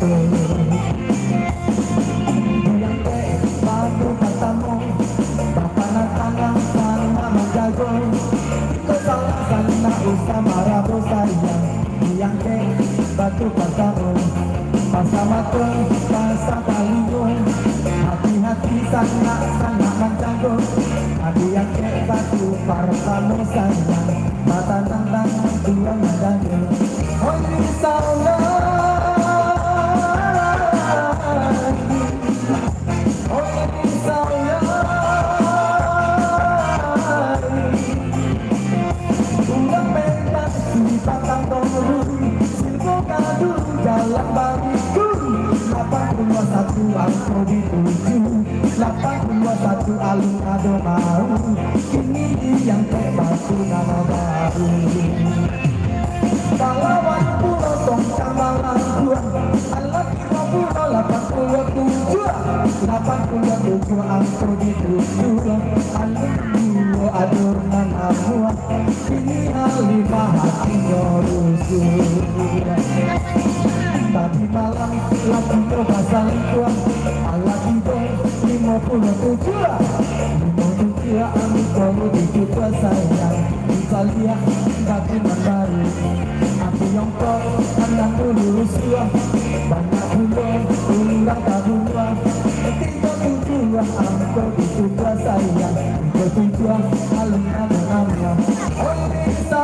yang batu katamu bapak tangan sana menjago kesalahan nak usah marah bos sayang yang batu katamu pasang mata pasang taliung hati-hati sana menjago ada yang batu para kamu sayang mata nandang dua menjago oh insya jalan bariku 821 aku dituju 821 alun-alun mau ini yang batu nama baru pahlawan pulau tongkang malang dua alat 87 aku dituju alun adur namamu ini halimah hatinya rusuh tadi malam lagi coba saling tuang ala tiba 57 ami kamu dicoba sayang bisa lihat kaki baru aku yang kau anak dulu usia banyak pulang tak buang 37 ami kau dicoba sayang bertujuan alun-alun amnya oh insya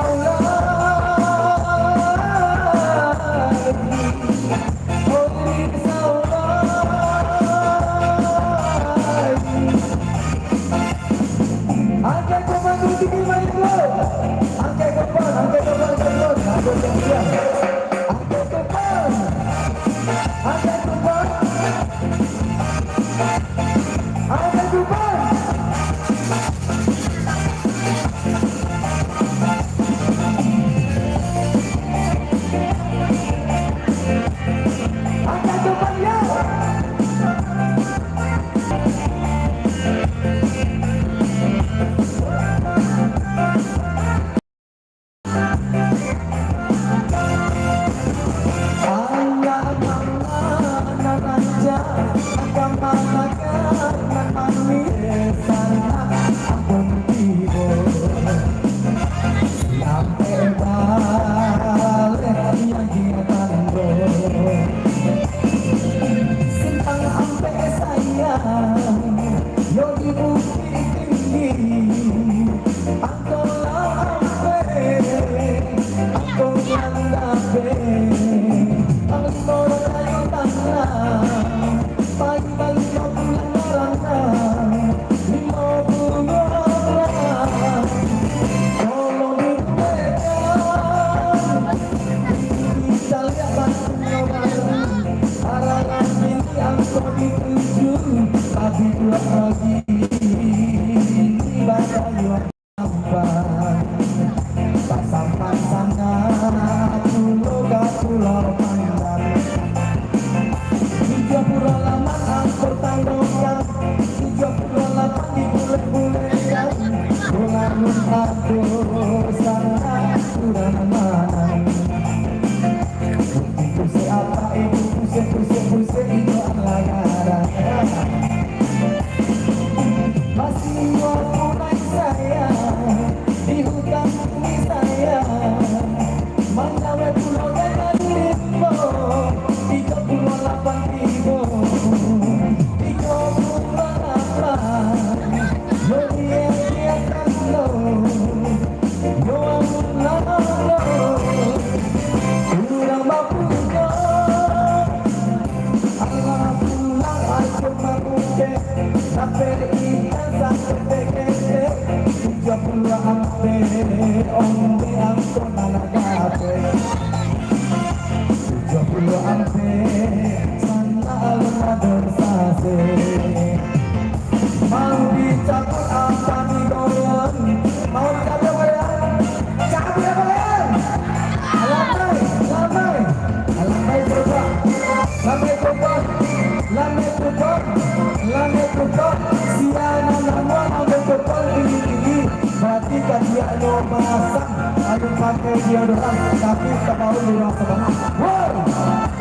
pakai deodoran tapi tak mau lurang sebanyak. Wow,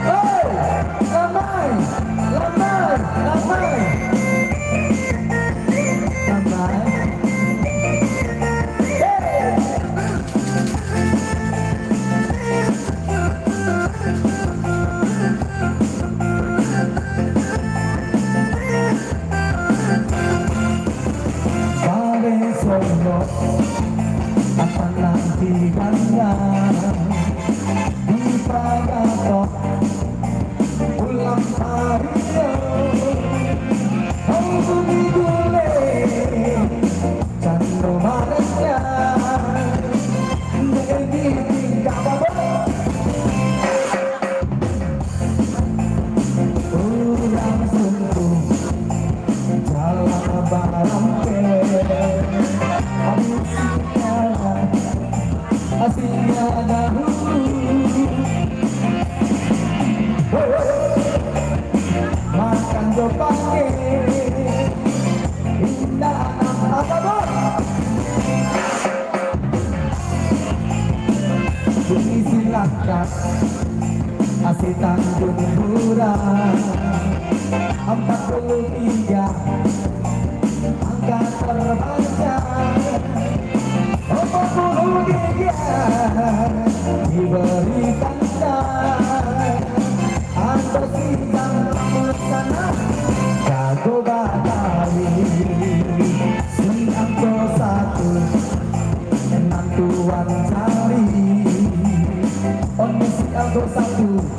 hey, akan nantikannya di Pagato ulang harinya. Oh bumi gule cando maresnya jadi tingkah babak ulang sentuh jalan barangke asiknya dahulu makan jopake indah apa bumi silangkat asih Tanjung Burang 43 angka terpanjang 43 diberi tanda atau sidang bersana jago Batawi si angko 1 Nantuan Cari si angko 1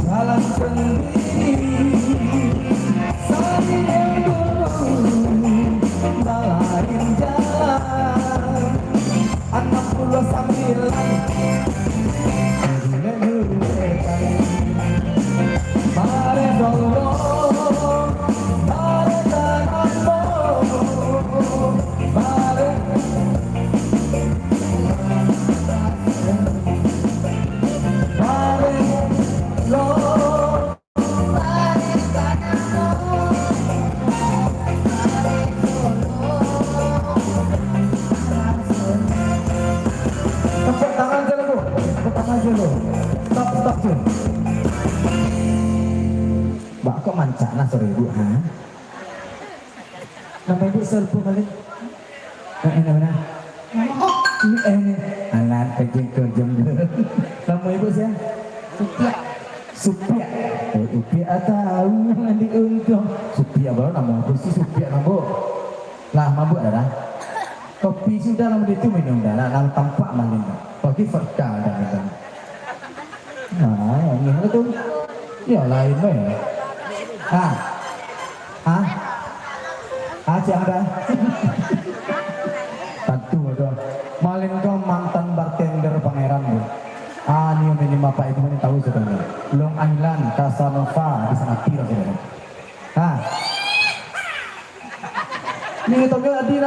jalan sendiri saling dulu balain jalan 69 mare dolo mare tanambo mare mare lo mare tanambo tepuk tangan dulu, tepuk tangan dulu. Stop dulu. Mbak kok mancana sore ibu, ha? Nama ibu serpu balik? Mana? Ini anak kecil kerjam. Nama ibu siapa? Supia. Supia tahu nanti untung. Supia baru nama aku sih Supia nama. Lah mabuk dah. Kopi sudah nama itu minum dah. Nama tampak maling. Kopi vodka dah kita. Nah, ini apa tu? Ya lain meh. Siapa dah? Tentu tu. Maling kau mantan bartender pangeran tu. Ni yang ini bapak ibu ni tahu sebenarnya. Long Island, Casanova di sana tira sebenarnya. Ni tahu Adi.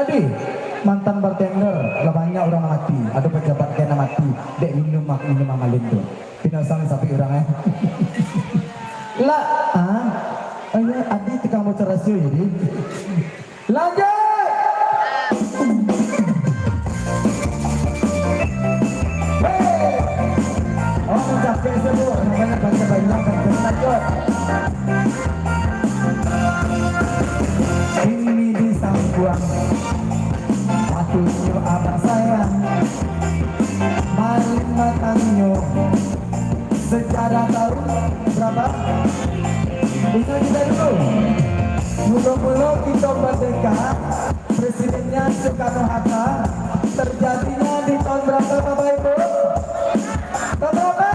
Mantan bartender, lah banyak orang mati. Ada pejabat kena mati. Dek minum maling tu. Pinasang sapi orang Lah, ayo Adi tekan motor rasio jadi. Lanjut. Mencapai semua, namanya banyak lanjut. Ini di Sangguang, patutnya abang sayang, maling matangnya. Sejarah tahun berapa? Itu kita dulu. Mula-mula kita merdeka, presidennya Soekarno-Hatta, terjadinya di tahun berapa Bapak Ibu? Tahun berapa?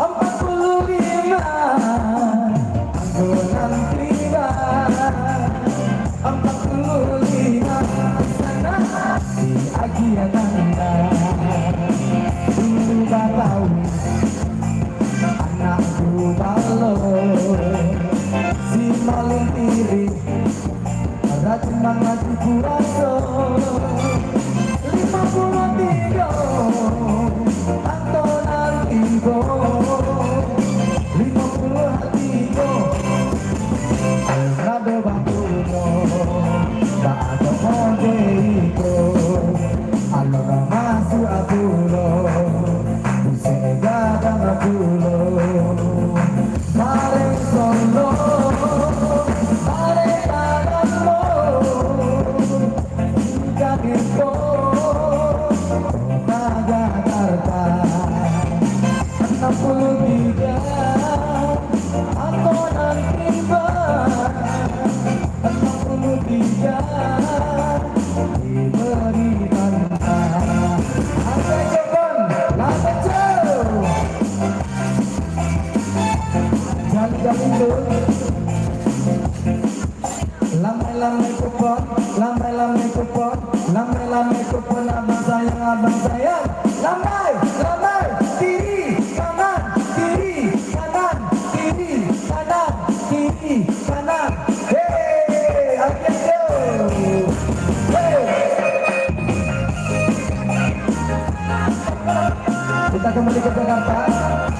45. Anggunan tiba 45 sana di agian anda. Dulu Batawi anakku balo si maling tiri rajin mangati puraso 53 Antonan Ibo 53 Alnado Bangkuno Bado Modeiko Alona Masu Abulo Busega dan Abulo Mare Solo Mare Tanamo Jakarta Kota Jakarta 63 Antonan Iba 63 Jakarta.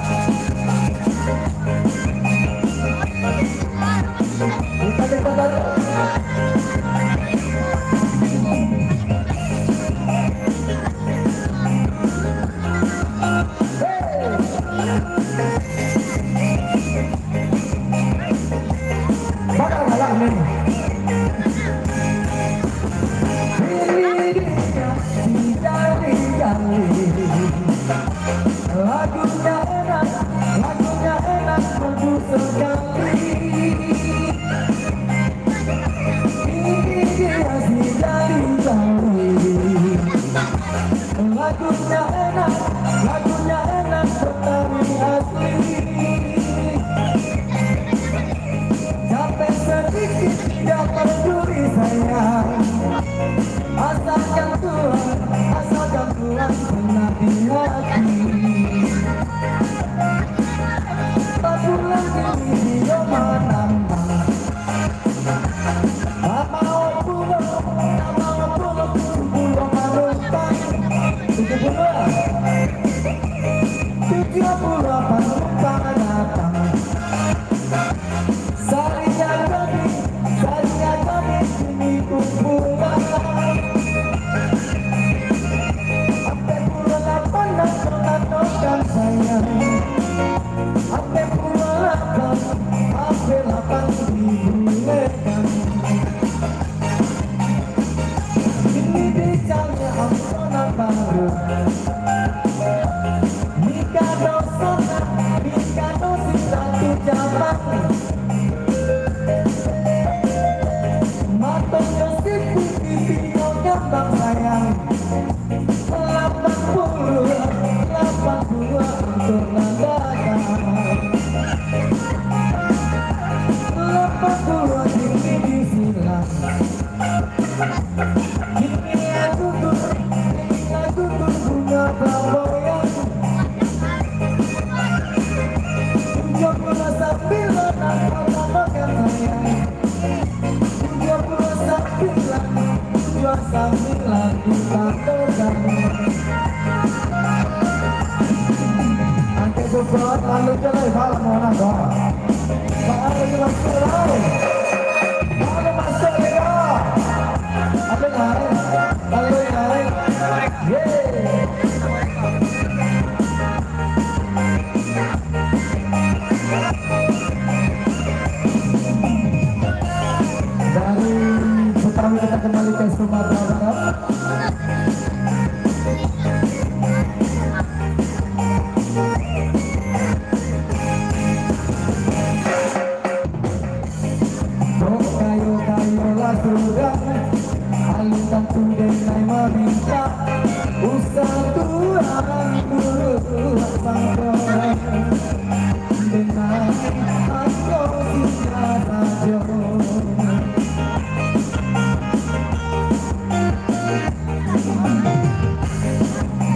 Kita bakal kalah nih. Lagunya enak merdu sekali. Ini dia si jali-jali. Lagunya enak Betawi asli. Capek sedikit tidak peduli sayang. Asalkan Tuhan pernah di hati. Tak pulang di video menantang. Tak mau pulang 70 penumpang. 70 penumpang datang. Sarinya tadi sini kumpulan. Sampai pulang lapan dan sayang. Sampai pulang lapan dibulekan. Ini dicanya ampunan baru. Mikado satu jaman. Matanya si putih tinggalnya bang sayang. 82 untuk nadakan. 82 tinggi di silang. Ini gugur bunga flamboyan. 79 aku namakan sayang. 79 kita tegang. Angke buat lalu jalan hal mana doa. Kalau masuk lalu. Kalau masuk ya. Apa lari? Lari. Yeay. Dari Betawi kita kembali ke Sumatera Barat. Kayu sudah alitan tunai meminta usah Tuhan dulu sangkong dengan aku tidak saja.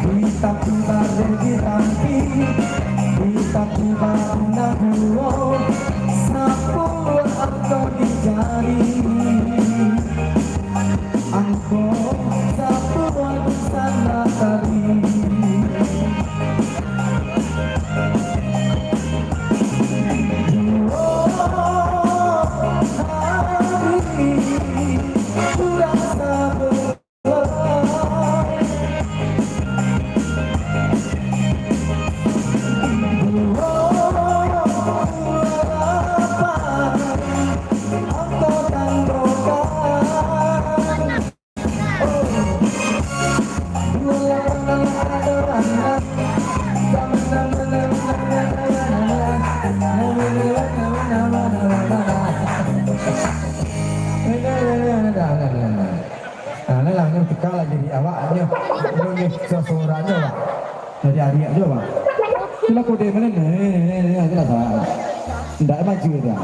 Tiba-tiba berdirampi, tiba-tiba nabuo sapu atau dijari. Angko sapu sana tadi. Jadi awaknya boleh sesuaranya pak dari Arya aja pak. Kita kode mana nih, kita tak maju dah.